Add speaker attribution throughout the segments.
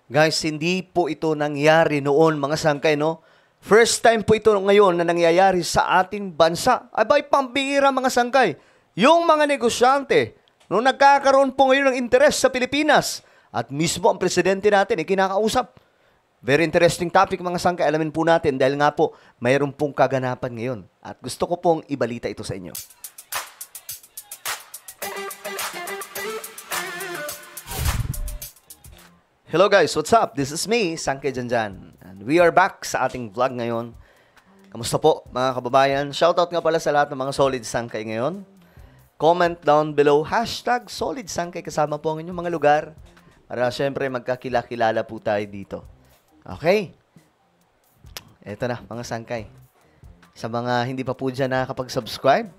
Speaker 1: Guys, hindi po ito nangyari noon mga sangkay, no? First time po ito ngayon na nangyayari sa ating bansa. Abay, pambihira mga sangkay. Yung mga negosyante, no, nagkakaroon po ngayon ng interes sa Pilipinas. At mismo ang presidente natin, kinakausap. Very interesting topic mga sangkay. Alamin po natin dahil nga po, mayroon pong kaganapan ngayon. At gusto ko pong ibalita ito sa inyo. Hello guys, what's up? This is me, Sangkay Janjan. And we are back sa ating vlog ngayon. Kamusta po mga kababayan? Shoutout nga pala sa lahat ng mga solid Sangkay ngayon. Comment down below, #solid Sangkay kasama po ang inyong mga lugar. Para syempre magkakilala po tayo dito. Okay? Eto na mga Sangkay. Sa mga hindi pa po dyan nakakapag-subscribe,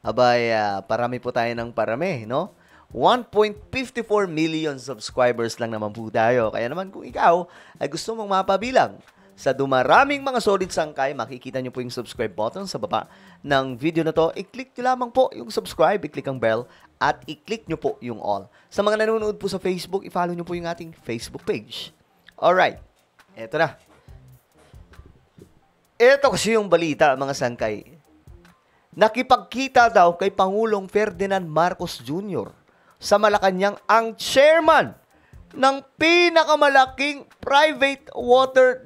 Speaker 1: abay, parami po tayo ng parami, no? 1.54 million subscribers lang naman po tayo. Kaya naman kung ikaw ay gusto mong mapabilang sa dumaraming mga solid sangkay, makikita nyo po yung subscribe button sa baba ng video na to. I-click nyo lamang po yung subscribe, i-click ang bell, at i-click nyo po yung all. Sa mga nanonood po sa Facebook, i-follow nyo po yung ating Facebook page. Alright, eto na. Eto kasi yung balita, mga sangkay. Nakipagkita daw kay Pangulong Ferdinand Marcos Jr. sa Malacanang ang chairman ng pinakamalaking private water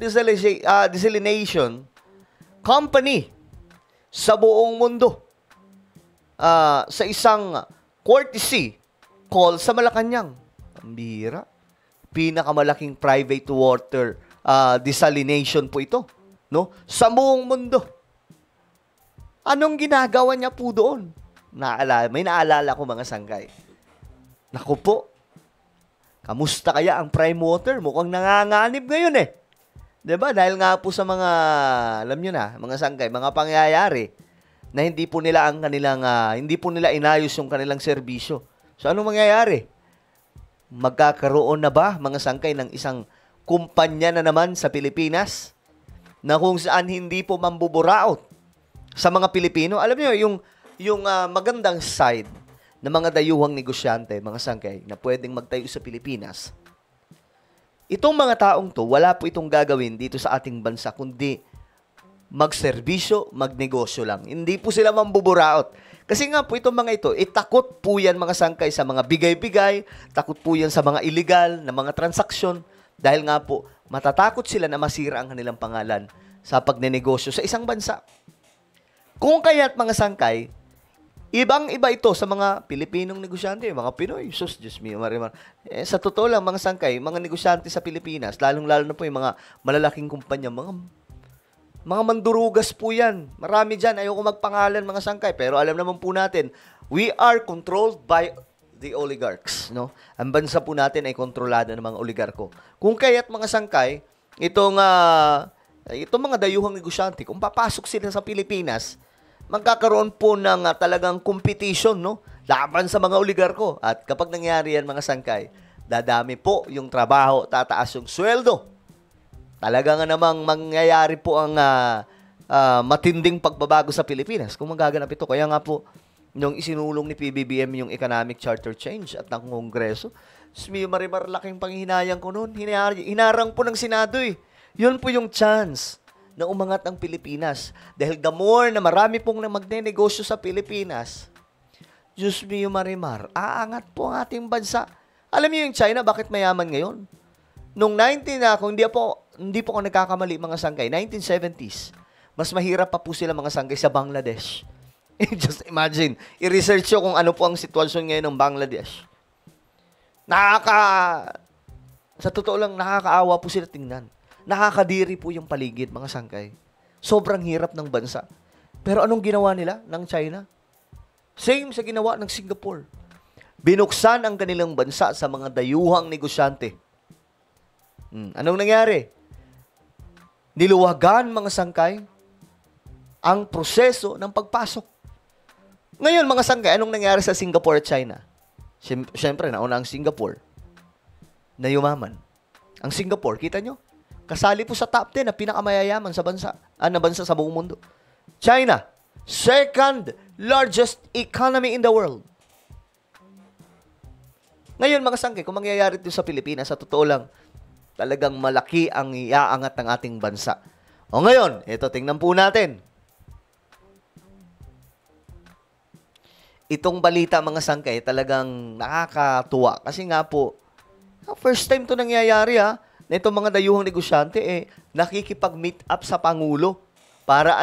Speaker 1: desalination company sa buong mundo. Sa isang courtesy call sa Malacanang. Ang bira. Pinakamalaking private water desalination po ito, no? Sa buong mundo. Anong ginagawa niya po doon? May naalala ko mga sangkay. Naku po, kamusta kaya ang prime water? Mukhang nanganganib ngayon eh. 'Di ba? Dahil nga po sa mga, alam nyo na, mga sangkay, mga pangyayari na hindi po nila inayos yung kanilang serbisyo. So anong mangyayari? Magkakaroon na ba, mga sangkay, ng isang kumpanya na naman sa Pilipinas na kung saan hindi po mambuburaot sa mga Pilipino? Alam niyo yung magandang side ng mga dayuhang negosyante, mga sangkay, na pwedeng magtayo sa Pilipinas. Itong mga taong to, wala po itong gagawin dito sa ating bansa, kundi magserbisyo, magnegosyo lang. Hindi po sila mambuburaot. Kasi nga po itong mga ito, takot po yan, mga sangkay, sa mga bigay-bigay, takot po yan sa mga illegal na mga transaksyon, dahil nga po, matatakot sila na masira ang kanilang pangalan sa pagnenegosyo sa isang bansa. Kung kaya't, mga sangkay, ibang-iba ito sa mga Pilipinong negosyante, mga Pinoy. Sus, Diyos mio, Marimar. Sa totoo lang, mga sangkay, mga negosyante sa Pilipinas, lalong-lalo na po yung mga malalaking kumpanya, mga mandurugas po yan. Marami dyan, ayoko magpangalan, mga sangkay. Pero alam naman po natin, we are controlled by the oligarchs, no? Ang bansa po natin ay kontrolado ng mga oligarko. Kung kaya't, mga sangkay, itong mga dayuhang negosyante, kung papasok sila sa Pilipinas, magkakaroon po ng talagang competition, no? Laban sa mga oligarko. At kapag nangyari yan, mga sangkay, dadami po yung trabaho, tataas yung sweldo. Talaga nga namang mangyayari po ang matinding pagbabago sa Pilipinas kung magaganap ito. Kaya nga po, nung isinulong ni PBBM yung economic charter change at ng Kongreso, Marimar, laking panghihinayang ko noon. Hinarang po ng Senado eh. Yun po yung chance na umangat ang Pilipinas. Dahil the more na marami pong na magnenegosyo sa Pilipinas, Diyos mio, Marimar, aangat po ang ating bansa. Alam niyo yung China, bakit mayaman ngayon? Nung kung hindi po ako nagkakamali, mga sangkay, 1970s, mas mahirap pa po sila, mga sangkay, sa Bangladesh. Just imagine, i-research nyo kung ano po ang sitwasyon ngayon ng Bangladesh. Sa totoo lang, nakakaawa po sila tingnan. Nakakadiri po yung paligid, mga sangkay. Sobrang hirap ng bansa. Pero anong ginawa nila ng China? Same sa ginawa ng Singapore. Binuksan ang kanilang bansa sa mga dayuhang negosyante. Anong nangyari? Niluwagan, mga sangkay, ang proseso ng pagpasok. Ngayon, mga sangkay, anong nangyari sa Singapore at China? Siyempre, nauna ang Singapore na yumaman. Ang Singapore, kita nyo? Kasali po sa top 10 na pinakamayayaman sa bansa sa buong mundo. China, second largest economy in the world. Ngayon, mga sangkay, kung mangyayari ito sa Pilipinas, sa totoo lang, talagang malaki ang iaangat ng ating bansa. O ngayon, ito tingnan po natin. Itong balita mga sangkay talagang nakakatuwa kasi nga po, first time to nangyayari na itong mga dayuhang negosyante nakikipag-meet up sa Pangulo para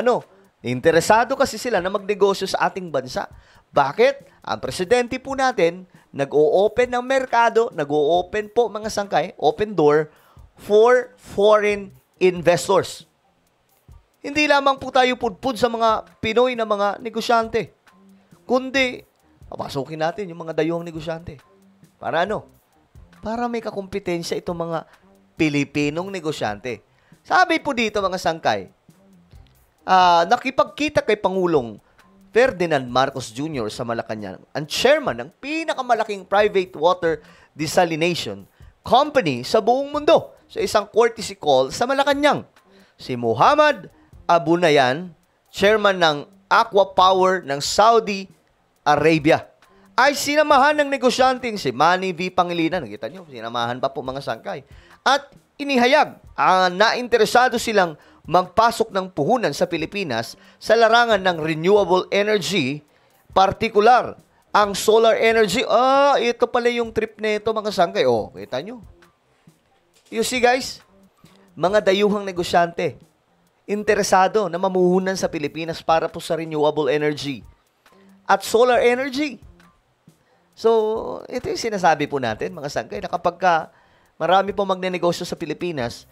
Speaker 1: interesado kasi sila na magnegosyo sa ating bansa. Bakit? Ang presidente po natin nag-o-open ng merkado, nag-o-open po mga sangkay, open door for foreign investors. Hindi lamang po tayo pudpud sa mga Pinoy na mga negosyante, kundi papasukin natin yung mga dayuhang negosyante. Para Para may kakumpetensya itong mga Pilipinong negosyante. Sabi po dito mga sangkay, nakipagkita kay Pangulong Ferdinand Marcos Jr. sa Malacanang, ang chairman ng pinakamalaking private water desalination company sa buong mundo sa isang courtesy call sa Malacanang. Si Muhammad Abu Nahyan, chairman ng Aqua Power ng Saudi Arabia, ay sinamahan ng negosyanteng si Manny V. Pangilinan. Nakita nyo, sinamahan pa po mga sangkay. At inihayag na interesado silang magpasok ng puhunan sa Pilipinas sa larangan ng renewable energy, partikular ang solar energy. Ito pala yung trip nito mga sangkay. Kita nyo. You see guys, mga dayuhang negosyante, interesado na mamuhunan sa Pilipinas para po sa renewable energy at solar energy. So, ito yung sinasabi po natin mga sangkay na kapag marami po magnenegosyo sa Pilipinas,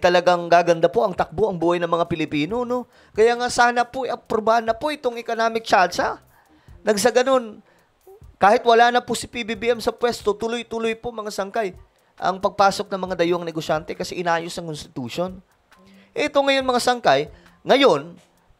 Speaker 1: talagang gaganda po ang takbo, ang buhay ng mga Pilipino, no? Kaya nga sana po, aprobahan na po itong economic charter. Nagsa ganun, kahit wala na po si PBBM sa pwesto, tuloy-tuloy po mga sangkay ang pagpasok ng mga dayuhang negosyante kasi inayos ang Constitution. Ito ngayon mga sangkay, ngayon,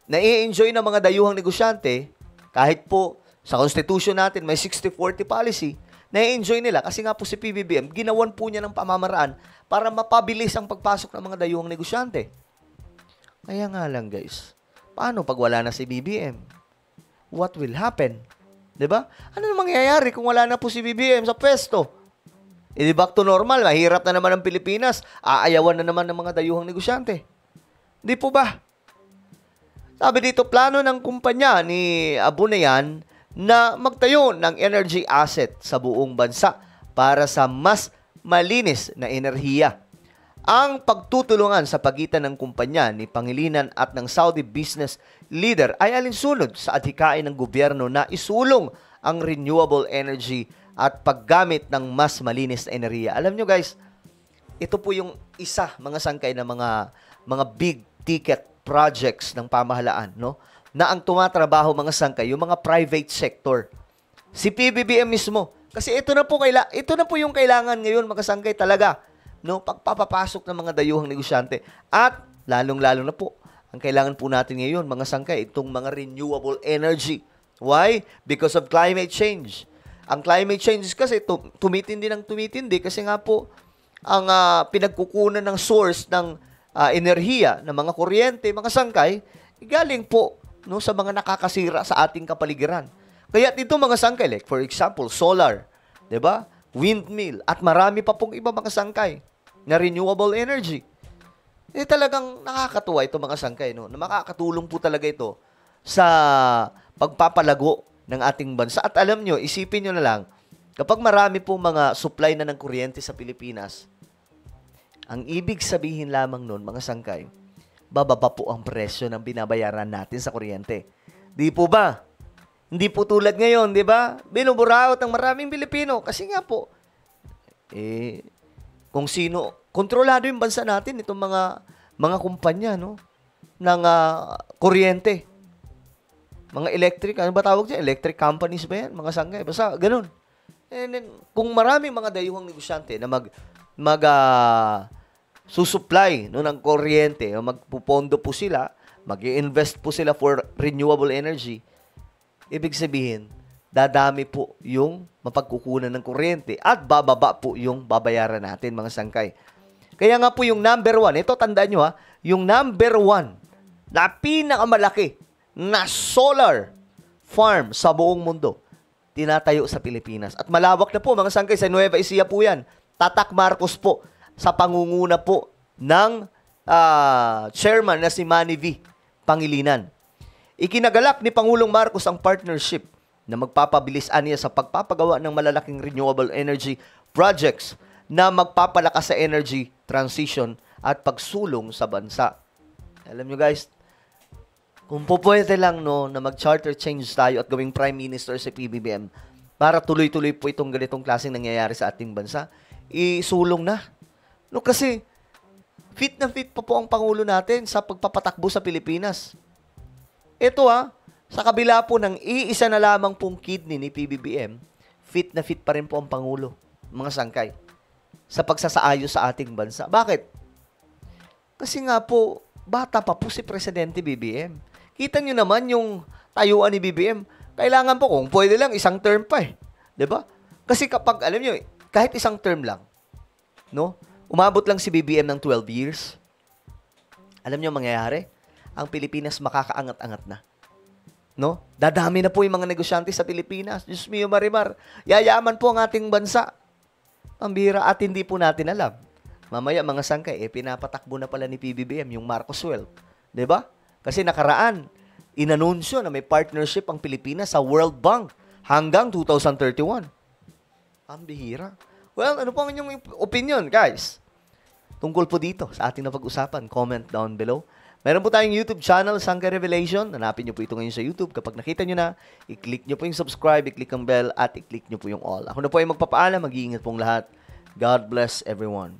Speaker 1: nai-enjoy ng mga dayuhang negosyante, kahit po sa Constitution natin may 60-40 policy, nai-enjoy nila kasi nga po si PBBM, ginawan po niya ng pamamaraan para mapabilis ang pagpasok ng mga dayuhang negosyante. Kaya nga lang guys, paano pag wala na si BBM? What will happen? Diba? Ano na mangyayari kung wala na po si BBM sa pwesto? Di back to normal, mahirap na naman ang Pilipinas, aayawan na naman ng mga dayuhang negosyante. Di po ba? Sabi dito, plano ng kumpanya ni Abu Nahyan na magtayo ng energy asset sa buong bansa para sa mas malinis na enerhiya. Ang pagtutulungan sa pagitan ng kumpanya ni Pangilinan at ng Saudi business leader ay alinsunod sa adhikain ng gobyerno na isulong ang renewable energy at paggamit ng mas malinis na enerhiya. Alam nyo guys, ito po yung isa mga sangkay na mga big ticket projects ng pamahalaan, no? Na ang tumatrabaho mga sangkay, yung mga private sector. Si PBBM mismo. Kasi ito na po yung kailangan ngayon mga sangkay talaga, no? Pagpapapasok ng mga dayuhang negosyante. At lalong-lalo na po, ang kailangan po natin ngayon mga sangkay, itong mga renewable energy. Why? Because of climate change. Ang climate change kasi tumitindi kasi nga po ang pinagkukunan ng source ng enerhiya ng mga kuryente, mga sangkay, galing po sa mga nakakasira sa ating kapaligiran. Kaya dito mga sangkay, like for example, solar, 'di ba? Windmill at marami pa pong iba mga sangkay na renewable energy. Talagang nakakatuwa ito mga sangkay, no? Na makakatulong po talaga ito sa pagpapalago ng ating bansa. At alam nyo, isipin nyo na lang, kapag marami pong mga supply na ng kuryente sa Pilipinas, ang ibig sabihin lamang nun, mga sangkay, bababa po ang presyo ng binabayaran natin sa kuryente. Di po ba? Hindi po tulad ngayon, di ba? Binuburaot ng maraming Pilipino. Kasi nga po, kung sino, kontrolado yung bansa natin, itong mga kumpanya, no? Ng kuryente. Mga electric, ano ba tawag dyan? Electric companies ba yan? Mga sangkay. Basta, ganun. And then, kung maraming mga dayuhang negosyante na susupply ng kuryente, magpupondo po sila, mag-i-invest po sila for renewable energy, ibig sabihin, dadami po yung mapagkukunan ng kuryente at bababa po yung babayaran natin, mga sangkay. Kaya nga po yung number 1, ito tandaan nyo yung number 1 na pinakamalaki na solar farm sa buong mundo, tinatayo sa Pilipinas. At malawak na po, mga sangkay, sa Nueva Ecija po yan. Tatak Marcos po sa pangunguna po ng chairman na si Manny V. Pangilinan. Ikinagalak ni Pangulong Marcos ang partnership na magpapabilis niya sa pagpapagawa ng malalaking renewable energy projects na magpapalakas sa energy transition at pagsulong sa bansa. Alam nyo guys, kung po pwede lang na mag-charter change tayo at gawing Prime Minister sa PBBM para tuloy-tuloy po itong ganitong klaseng nangyayari sa ating bansa, isulong na. Kasi fit na fit pa po ang Pangulo natin sa pagpapatakbo sa Pilipinas. Ito sa kabila po ng iisa na lamang pong kidney ni PBBM, fit na fit pa rin po ang Pangulo, mga sangkay, sa pagsasaayos sa ating bansa. Bakit? Kasi nga po, bata pa po si Presidente BBM. Kita nyo naman yung tayuan ni BBM. Kailangan po kung pwede lang isang term pa eh. 'Di ba? Kasi kapag, alam nyo, kahit isang term lang, umabot lang si BBM ng 12 years, alam nyo mangyayari? Ang Pilipinas makakaangat-angat na. Dadami na po yung mga negosyante sa Pilipinas. Diyos mio, Marimar. Yayaman po ang ating bansa. Ang bihira at hindi po natin alam. Mamaya mga sangkay, pinapatakbo na pala ni PBBM yung Marcos Wealth. 'Di ba? Kasi nakaraan, inanunsyo na may partnership ang Pilipinas sa World Bank hanggang 2031. Ang bihira. Well, ano po ang inyong opinion, guys? Tungkol po dito sa ating napag-usapan, comment down below. Meron po tayong YouTube channel, Sangkay Revelation. Hanapin nyo po ito ngayon sa YouTube. Kapag nakita nyo na, i-click nyo po yung subscribe, i-click ang bell, at i-click nyo po yung all. Ako na po ay magpapaalam. Mag-iingat pong lahat. God bless everyone.